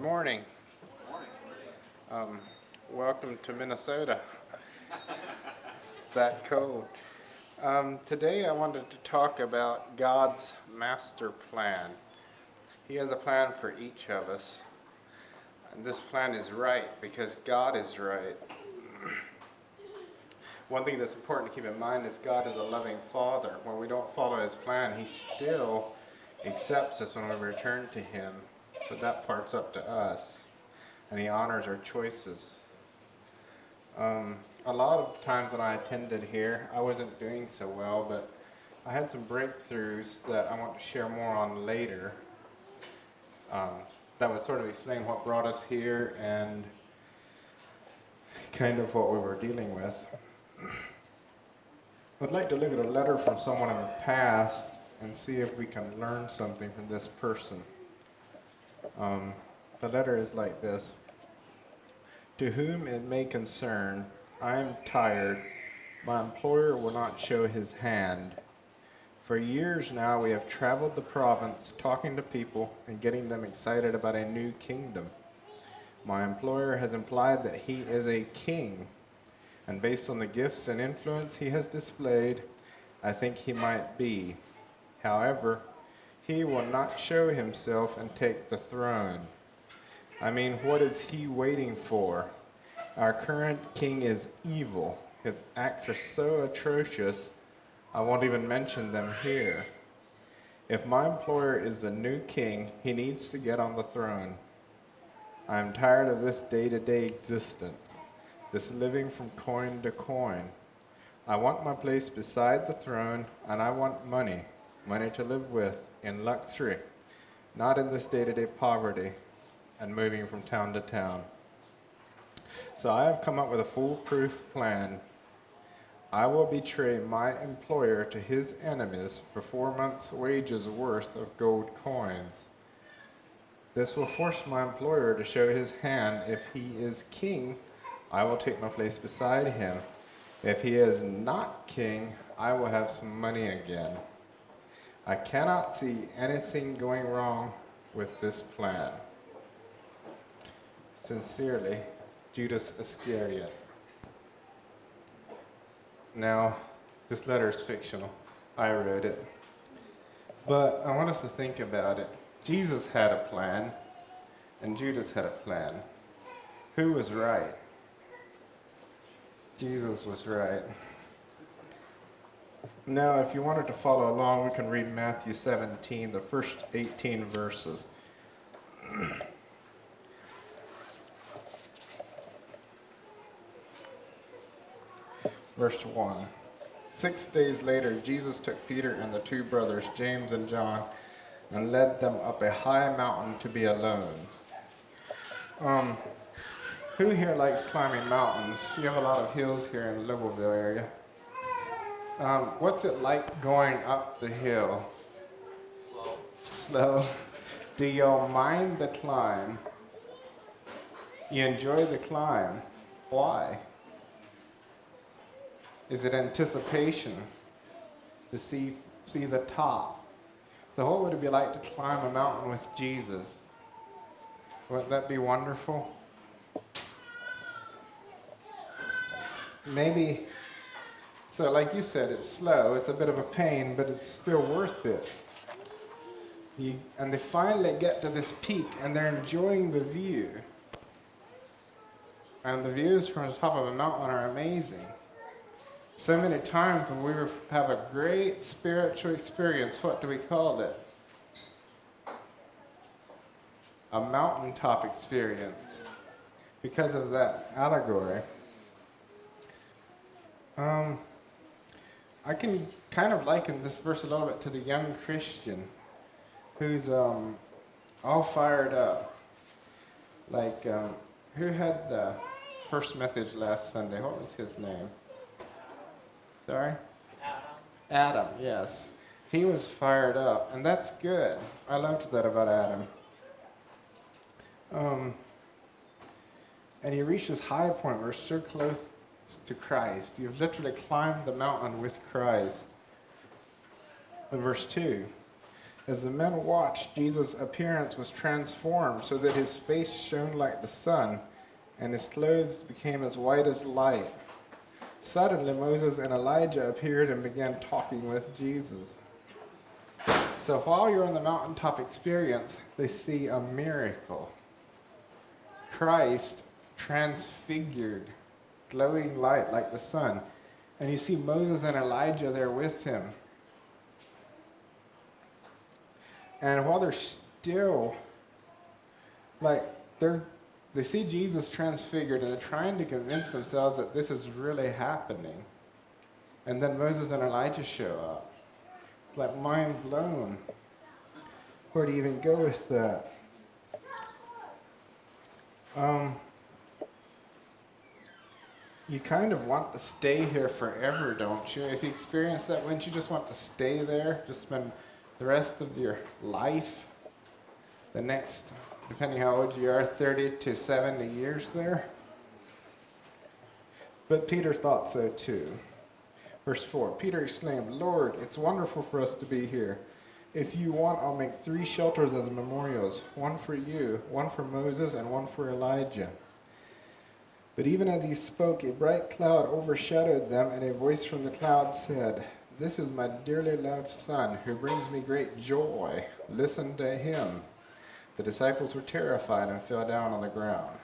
Good morning. Welcome to Minnesota. It's that cold. Today I wanted to talk about God's master plan. He has a plan for each of us. And this plan is right because God is right. One thing that's important to keep in mind is God is a loving Father. When we don't follow His plan, He still accepts us when we return to Him. But that part's up to us. And He honors our choices. A lot of times when I attended here, I wasn't doing so well, but I had some breakthroughs that I want to share more on later. That would sort of explain what brought us here and kind of what we were dealing with. I'd like to look at a letter from someone in the past and see if we can learn something from this person. The letter is like this. To whom it may concern, I am tired. My employer will not show his hand. For years now we have traveled the province talking to people and getting them excited about a new kingdom. My employer has implied that he is a king, and based on the gifts and influence he has displayed, I think he might be. However, he will not show himself and take the throne. I mean, what is he waiting for? Our current king is evil. His acts are so atrocious, I won't even mention them here. If my employer is the new king, he needs to get on the throne. I am tired of this day-to-day existence, this living from coin to coin. I want my place beside the throne, and I want money to live with in luxury, not in this day-to-day poverty and moving from town to town. So I have come up with a foolproof plan. I will betray my employer to his enemies for 4 months' wages worth of gold coins. This will force my employer to show his hand. If he is king, I will take my place beside him. If he is not king, I will have some money again. I cannot see anything going wrong with this plan. Sincerely, Judas Iscariot. Now, this letter is fictional. I wrote it. But I want us to think about it. Jesus had a plan, and Judas had a plan. Who was right? Jesus was right. Now, if you wanted to follow along, we can read Matthew 17, the first 18 verses. Verse 1. 6 days later, Jesus took Peter and the two brothers, James and John, and led them up a high mountain to be alone. Who here likes climbing mountains? You have a lot of hills here in the Louisville area. What's it like going up the hill? Slow. Do y'all mind the climb? You enjoy the climb. Why? Is it anticipation to see the top? So what would it be like to climb a mountain with Jesus? Wouldn't that be wonderful? Maybe, so like you said, it's slow, it's a bit of a pain, but it's still worth it. And they finally get to this peak, and they're enjoying the view. And the views from the top of a mountain are amazing. So many times when we have a great spiritual experience, what do we call it? A mountaintop experience, because of that allegory. I can kind of liken this verse a little bit to the young Christian who's all fired up. Like, who had the first message last Sunday? What was his name? Sorry? Adam, yes. He was fired up, and that's good. I loved that about Adam. And he reached this high point. We're so close to Christ. You've literally climbed the mountain with Christ. In verse 2, As the men watched, Jesus' appearance was transformed so that his face shone like the sun, and his clothes became as white as light. Suddenly, Moses and Elijah appeared and began talking with Jesus. So while you're on the mountaintop experience, they see a miracle. Christ transfigured, glowing light like the sun. And you see Moses and Elijah there with him. And while they're still, they see Jesus transfigured and they're trying to convince themselves that this is really happening. And then Moses and Elijah show up. It's like mind blown. Where do you even go with that? You kind of want to stay here forever, don't you? If you experience that, wouldn't you just want to stay there? Just spend the rest of your life, the next, depending how old you are, 30 to 70 years there? But Peter thought so too. Verse 4, Peter exclaimed, "Lord, it's wonderful for us to be here. If you want, I'll make 3 shelters as memorials, one for you, one for Moses, and one for Elijah." But even as he spoke, a bright cloud overshadowed them, and a voice from the cloud said, "This is my dearly loved Son, who brings me great joy. Listen to him." The disciples were terrified and fell down on the ground.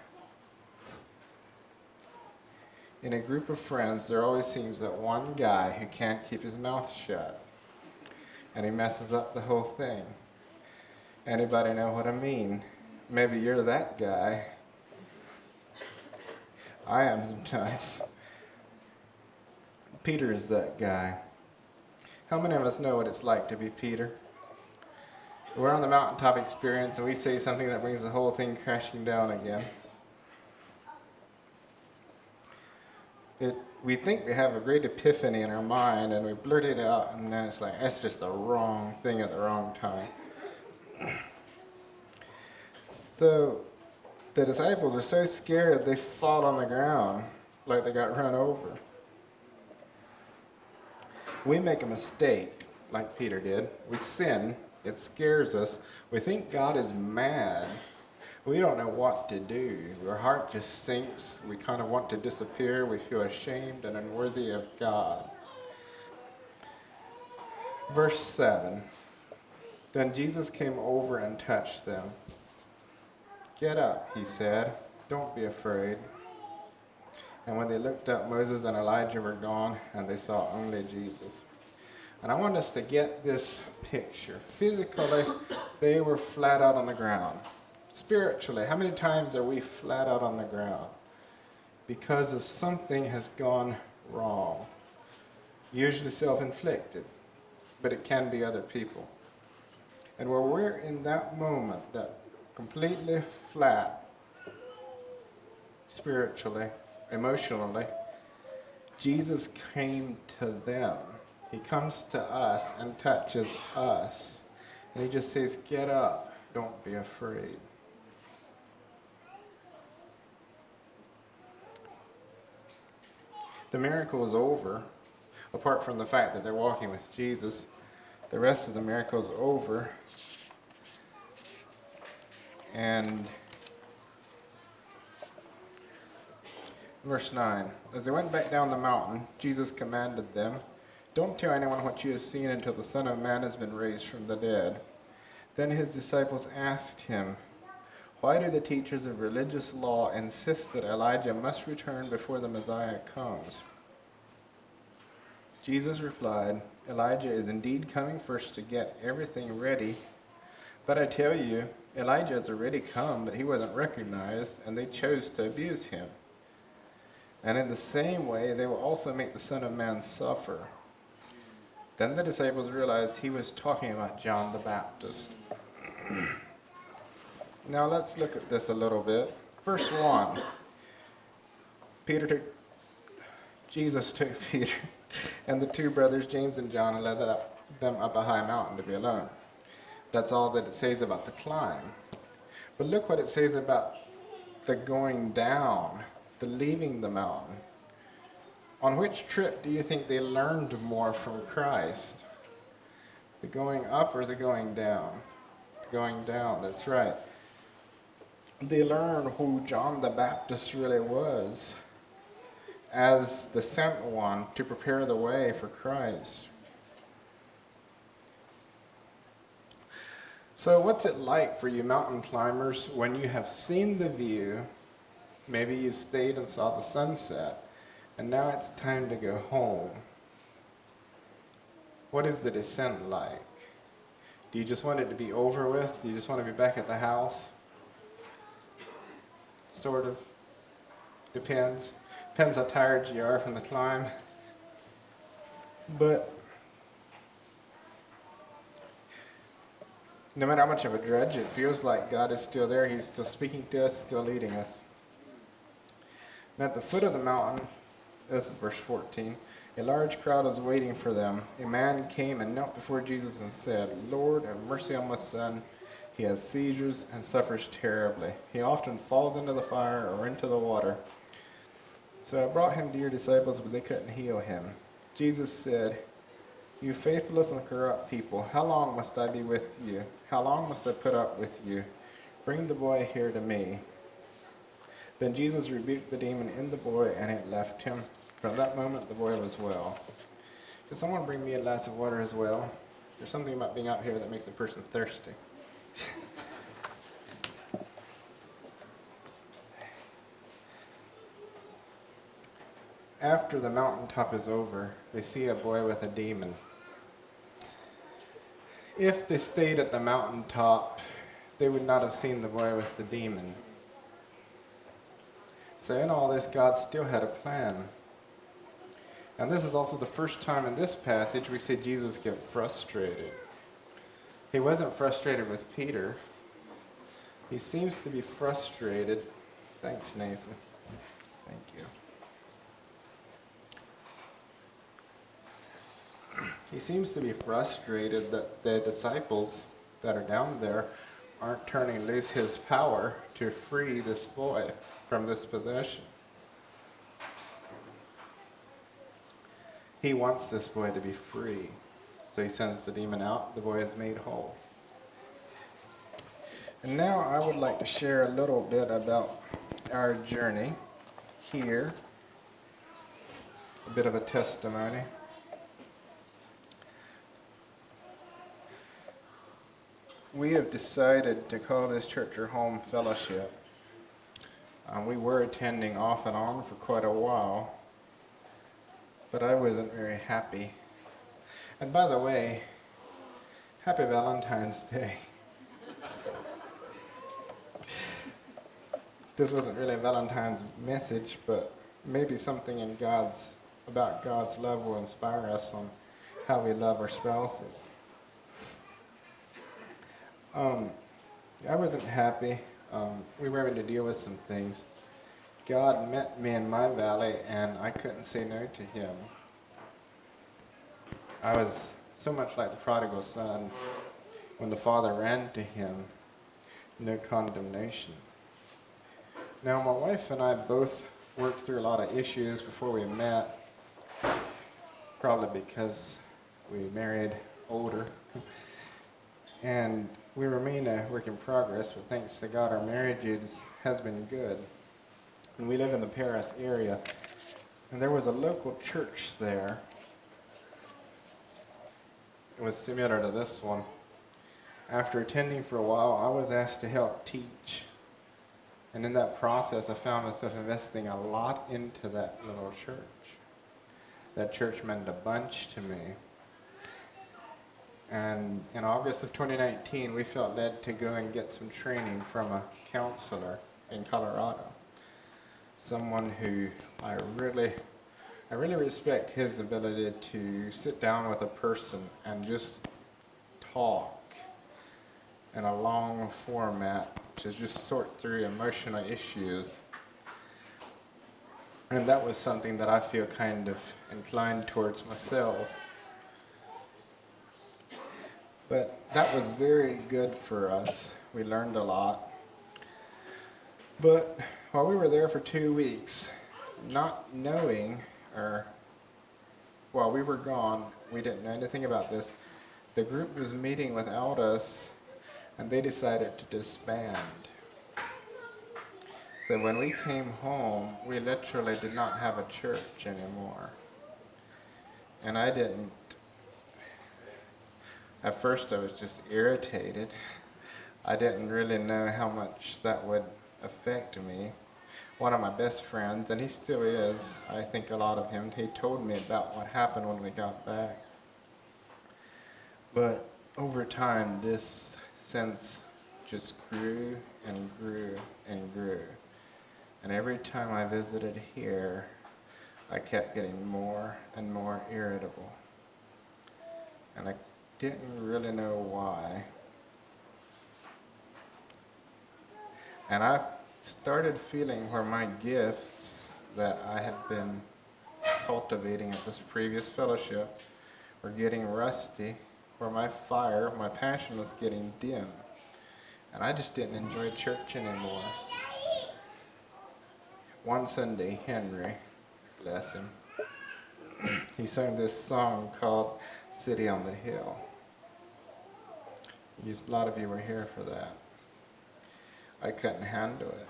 In a group of friends, there always seems that one guy who can't keep his mouth shut, and he messes up the whole thing. Anybody know what I mean? Maybe you're that guy. I am sometimes. Peter is that guy. How many of us know what it's like to be Peter? We're on the mountaintop experience and we say something that brings the whole thing crashing down again. We think we have a great epiphany in our mind and we blurt it out, and then it's like, that's just the wrong thing at the wrong time. So the disciples are so scared they fall on the ground like they got run over. We make a mistake like Peter did. We sin. It scares us. We think God is mad. We don't know what to do. Our heart just sinks. We kind of want to disappear. We feel ashamed and unworthy of God. Verse 7. Then Jesus came over and touched them. "Get up," he said. "Don't be afraid." And when they looked up, Moses and Elijah were gone, and they saw only Jesus. And I want us to get this picture. Physically, they were flat out on the ground. Spiritually, how many times are we flat out on the ground? Because of something has gone wrong. Usually self-inflicted, but it can be other people. And where we're in that moment, that completely flat, spiritually, emotionally, Jesus came to them. He comes to us and touches us. And he just says, "Get up, don't be afraid." The miracle is over. Apart from the fact that they're walking with Jesus, the rest of the miracle is over. And verse 9, as they went back down the mountain, Jesus commanded them, "Don't tell anyone what you have seen until the Son of Man has been raised from the dead." Then his disciples asked him, "Why do the teachers of religious law insist that Elijah must return before the Messiah comes?" Jesus replied, "Elijah is indeed coming first to get everything ready. But I tell you, Elijah has already come, but he wasn't recognized, and they chose to abuse him. And in the same way, they will also make the Son of Man suffer." Then the disciples realized he was talking about John the Baptist. Now let's look at this a little bit. Verse 1. Jesus took Peter and the 2 brothers, James and John, and led them up a high mountain to be alone. That's all that it says about the climb. But look what it says about the going down, the leaving the mountain. On which trip do you think they learned more from Christ? The going up or the going down? The going down, that's right. They learned who John the Baptist really was as the sent one to prepare the way for Christ. So what's it like for you mountain climbers when you have seen the view, maybe you stayed and saw the sunset, and now it's time to go home? What is the descent like? Do you just want it to be over with? Do you just want to be back at the house? Sort of. Depends. Depends how tired you are from the climb. But no matter how much of a dredge it feels like, God is still there. He's still speaking to us, still leading us. And at the foot of the mountain, this is verse 14, a large crowd was waiting for them. A man came and knelt before Jesus and said, "Lord, have mercy on my son. He has seizures and suffers terribly. He often falls into the fire or into the water." So I brought him to your disciples, but they couldn't heal him. Jesus said, "You faithless and corrupt people, how long must I be with you? How long must I put up with you? Bring the boy here to me." Then Jesus rebuked the demon in the boy, and it left him. From that moment, the boy was well. Can someone bring me a glass of water as well? There's something about being out here that makes a person thirsty. After the mountaintop is over, they see a boy with a demon. If they stayed at the mountaintop, they would not have seen the boy with the demon. So in all this, God still had a plan. And this is also the first time in this passage we see Jesus get frustrated. He wasn't frustrated with Peter. He seems to be frustrated. Thanks, Nathan. Thank you. He seems to be frustrated that the disciples that are down there aren't turning loose his power to free this boy from this possession. He wants this boy to be free. So he sends the demon out. The boy is made whole. And now I would like to share a little bit about our journey here. A bit of a testimony. We have decided to call this church our home fellowship. We were attending off and on for quite a while, but I wasn't very happy. And by the way, happy Valentine's Day. This wasn't really a Valentine's message, but maybe something about God's love will inspire us on how we love our spouses. I wasn't happy. We were having to deal with some things. God met me in my valley, and I couldn't say no to him. I was so much like the prodigal son when the father ran to him, no condemnation. Now, my wife and I both worked through a lot of issues before we met, probably because we married older. And we remain a work in progress, but thanks to God, our marriage has been good. And we live in the Paris area, and there was a local church there. It was similar to this one. After attending for a while, I was asked to help teach. And in that process, I found myself investing a lot into that little church. That church meant a bunch to me. And in August of 2019, we felt led to go and get some training from a counselor in Colorado. Someone who I really respect his ability to sit down with a person and just talk in a long format to just sort through emotional issues. And that was something that I feel kind of inclined towards myself. But that was very good for us. We learned a lot. But while we were there for 2 weeks, not knowing, or while we were gone, we didn't know anything about this, the group was meeting without us, and they decided to disband. So when we came home, we literally did not have a church anymore. And I didn't, at first I was just irritated. I didn't really know how much that would affect me. One of my best friends, and he still is, I think a lot of him, he told me about what happened when we got back. But over time, this sense just grew and grew and grew. And every time I visited here, I kept getting more and more irritable. And I didn't really know why. And I started feeling where my gifts that I had been cultivating at this previous fellowship were getting rusty, where my fire, my passion was getting dim. And I just didn't enjoy church anymore. One Sunday, Henry, bless him, he sang this song called City on the Hill. A lot of you were here for that. I couldn't handle it.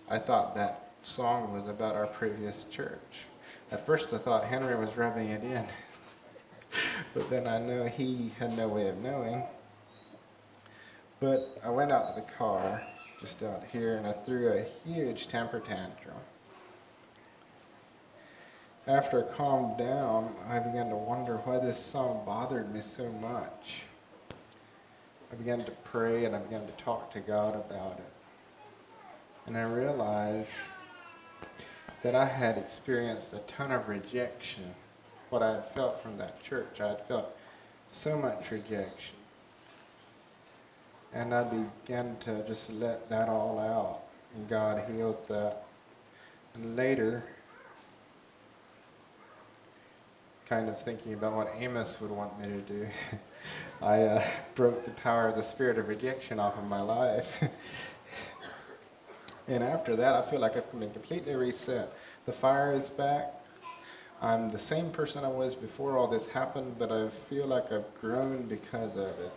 I thought that song was about our previous church. At first I thought Henry was rubbing it in, but then I knew he had no way of knowing. But I went out to the car, just out here, and I threw a huge temper tantrum. After I calmed down, I began to wonder why this song bothered me so much. I began to pray and I began to talk to God about it. And I realized that I had experienced a ton of rejection. What I had felt from that church, I had felt so much rejection. And I began to just let that all out. And God healed that. And later, kind of thinking about what Amos would want me to do, I broke the power of the spirit of rejection off of my life. And after that, I feel like I've been completely reset. The fire is back. I'm the same person I was before all this happened, but I feel like I've grown because of it.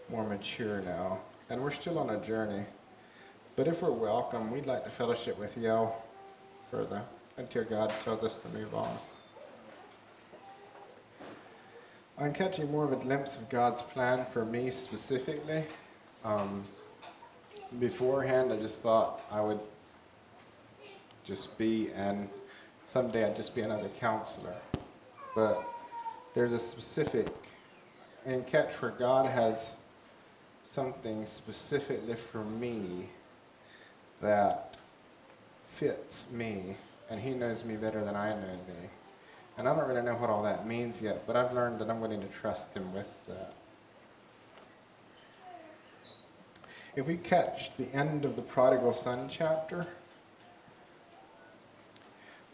More mature now. And we're still on a journey. But if we're welcome, we'd like to fellowship with y'all further until God tells us to move on. I'm catching more of a glimpse of God's plan for me specifically. Beforehand, I just thought I would just be, and someday I'd just be another counselor. But there's a specific, and catch where God has something specifically for me that fits me, and he knows me better than I know me. And I don't really know what all that means yet, but I've learned that I'm willing to trust him with that. If we catch the end of the prodigal son chapter,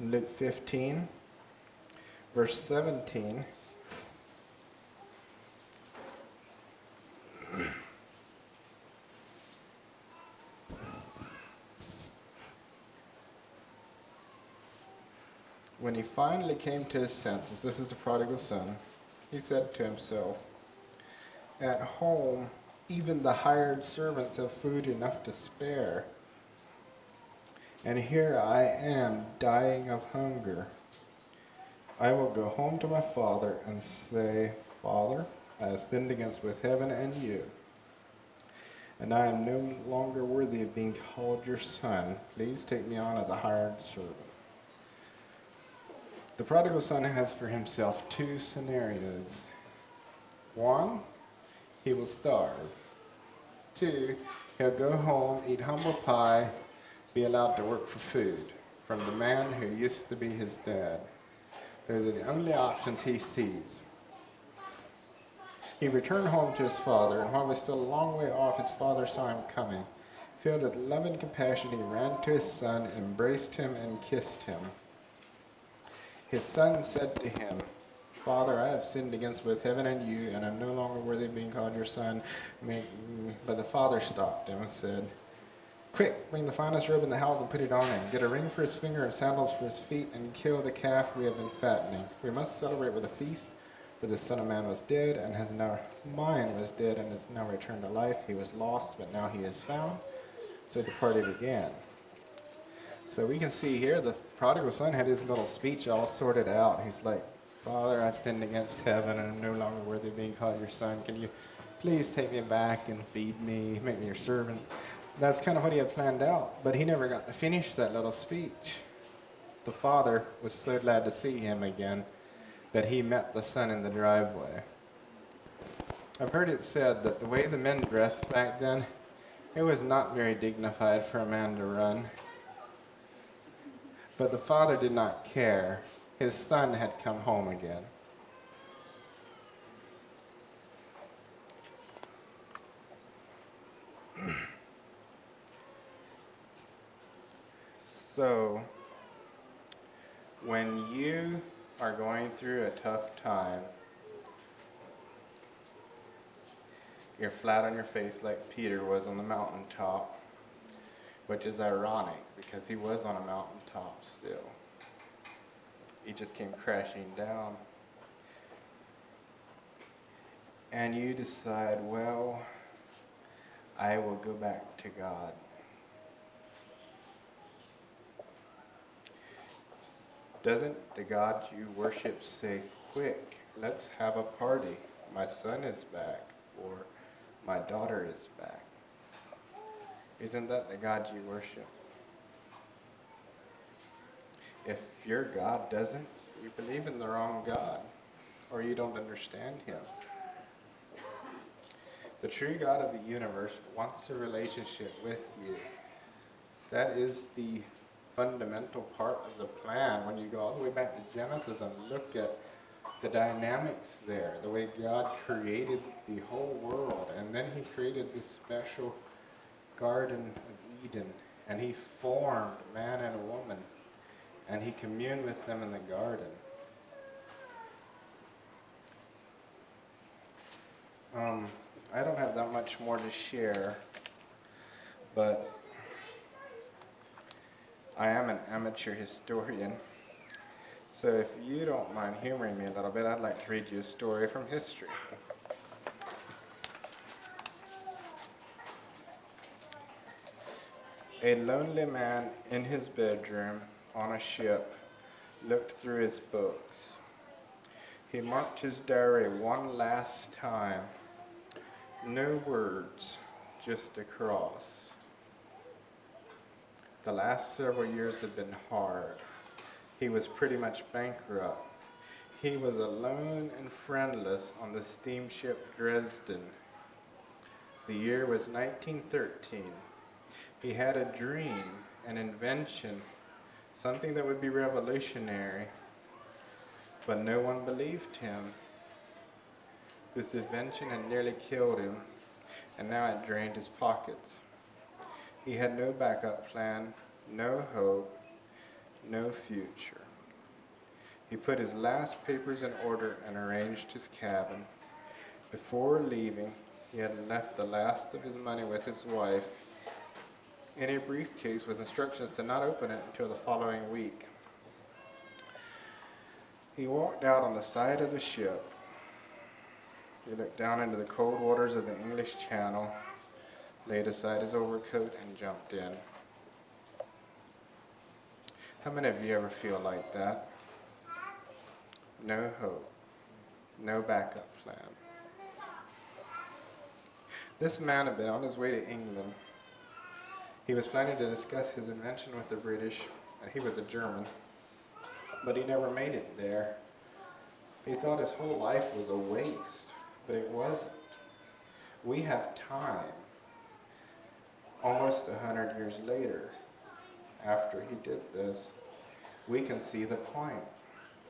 Luke 15, verse 17, when he finally came to his senses, this is the prodigal son, he said to himself, "At home, even the hired servants have food enough to spare, and here I am dying of hunger. I will go home to my father and say, 'Father, I have sinned against both heaven and you, and I am no longer worthy of being called your son. Please take me on as a hired servant.'" The prodigal son has for himself two scenarios. One, he will starve. Two, he'll go home, eat humble pie, be allowed to work for food from the man who used to be his dad. Those are the only options he sees. He returned home to his father, and while he was still a long way off, his father saw him coming. Filled with love and compassion, he ran to his son, embraced him, and kissed him. His son said to him, "Father, I have sinned against both heaven and you, and I'm no longer worthy of being called your son." But the father stopped him and said, "Quick, bring the finest robe in the house and put it on him. Get a ring for his finger and sandals for his feet, and kill the calf we have been fattening. We must celebrate with a feast, For the Son of Man was dead, and has now mine was dead, and is now returned to life. He was lost, but now he is found. So the party began. So we can see here the prodigal son had his little speech all sorted out. He's like, Father, I've sinned against heaven, and I'm no longer worthy of being called your son. Can you please take me back and feed me, make me your servant? That's kind of what he had planned out, but he never got to finish that little speech. The father was so glad to see him again that he met the son in the driveway. I've heard it said that the way the men dressed back then, it was not very dignified for a man to run. But the father did not care. His son had come home again. So, when you are going through a tough time, you're flat on your face like Peter was on the mountaintop, which is ironic because he was on a mountaintop still. He just came crashing down. And you decide, well, I will go back to God. Doesn't the God you worship say, quick, let's have a party. My son is back, or my daughter is back. Isn't that the God you worship? If your God doesn't, you believe in the wrong God, or you don't understand him. The true God of the universe wants a relationship with you. That is the fundamental part of the plan. When you go all the way back to Genesis and look at the dynamics there, the way God created the whole world, and then he created this special Garden of Eden, and he formed man and a woman, and he communed with them in the garden. I don't have that much more to share, but I am an amateur historian. So if you don't mind humoring me a little bit, I'd like to read you a story from history. A lonely man in his bedroom on a ship looked through his books. He marked his diary one last time. No words, just a cross. The last several years had been hard. He was pretty much bankrupt. He was alone and friendless on the steamship Dresden. The year was 1913. He had a dream, an invention, something that would be revolutionary, but no one believed him. This invention had nearly killed him, and now it drained his pockets. He had no backup plan, no hope, no future. He put his last papers in order and arranged his cabin. Before leaving, he had left the last of his money with his wife in a briefcase with instructions to not open it until the following week. He walked out on the side of the ship. He looked down into the cold waters of the English Channel, laid aside his overcoat, and jumped in. How many of you ever feel like that? No hope, no backup plan. This man had been on his way to England. He was planning to discuss his invention with the British, and he was a German, but he never made it there. He thought his whole life was a waste, but it wasn't. We have time, almost 100 years later, after he did this, we can see the point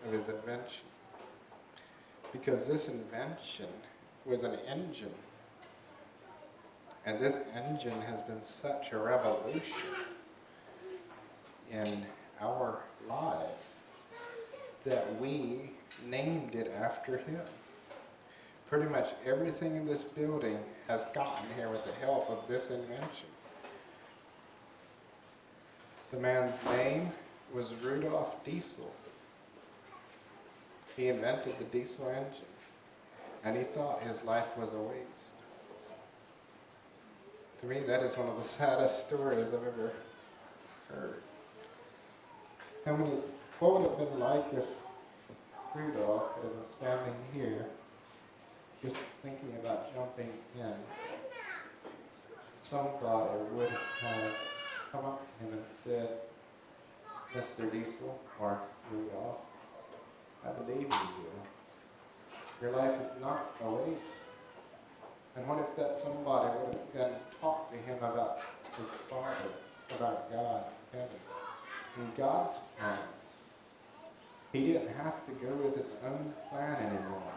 of his invention. Because this invention was an engine. And this engine has been such a revolution in our lives that we named it after him. Pretty much everything in this building has gotten here with the help of this invention. The man's name was Rudolf Diesel. He invented the diesel engine. and he thought his life was a waste. To me, that is one of the saddest stories I've ever heard. What would it have been like if Rudolph had been standing here just thinking about jumping in? Somebody would have come up to him and said, Mr. Diesel, or Rudolph, I believe in you. Your life is not a waste. And what if that somebody would have then talked to him about his Father, about God in heaven, and God's plan? He didn't have to go with his own plan anymore.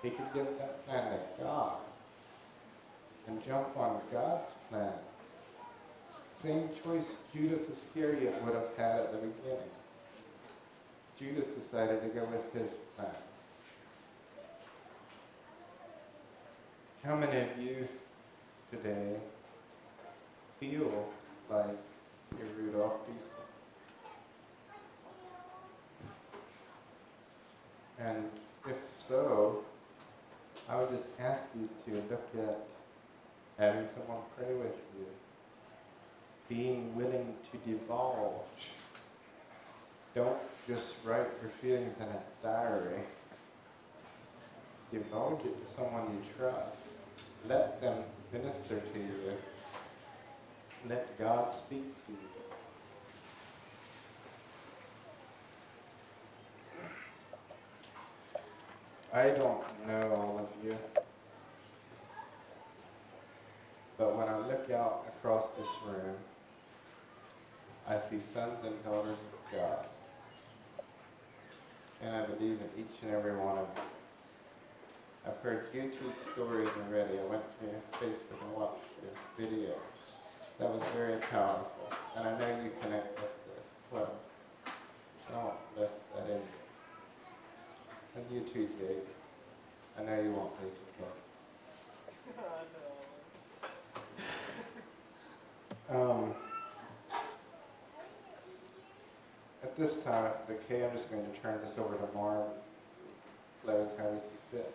He could give that plan to God and jump on God's plan. Same choice Judas Iscariot would have had at the beginning. Judas decided to go with his plan. How many of you today feel like you're Rudolph Diesel? And if so, I would just ask you to look at having someone pray with you, being willing to divulge. Don't just write your feelings in a diary. Divulge it to someone you trust. Let them minister to you. Let God speak to you. I don't know all of you, but when I look out across this room, I see sons and daughters of God, and I believe in each and every one of them. I've heard YouTube's stories already. I went to Facebook and watched a video. That was very powerful, and I know you connect with this. Well, I don't bless that in. And you too, Jade. I know you want this as well. At this time, if it's okay, I'm just going to turn this over to Marv. Close how we see fit.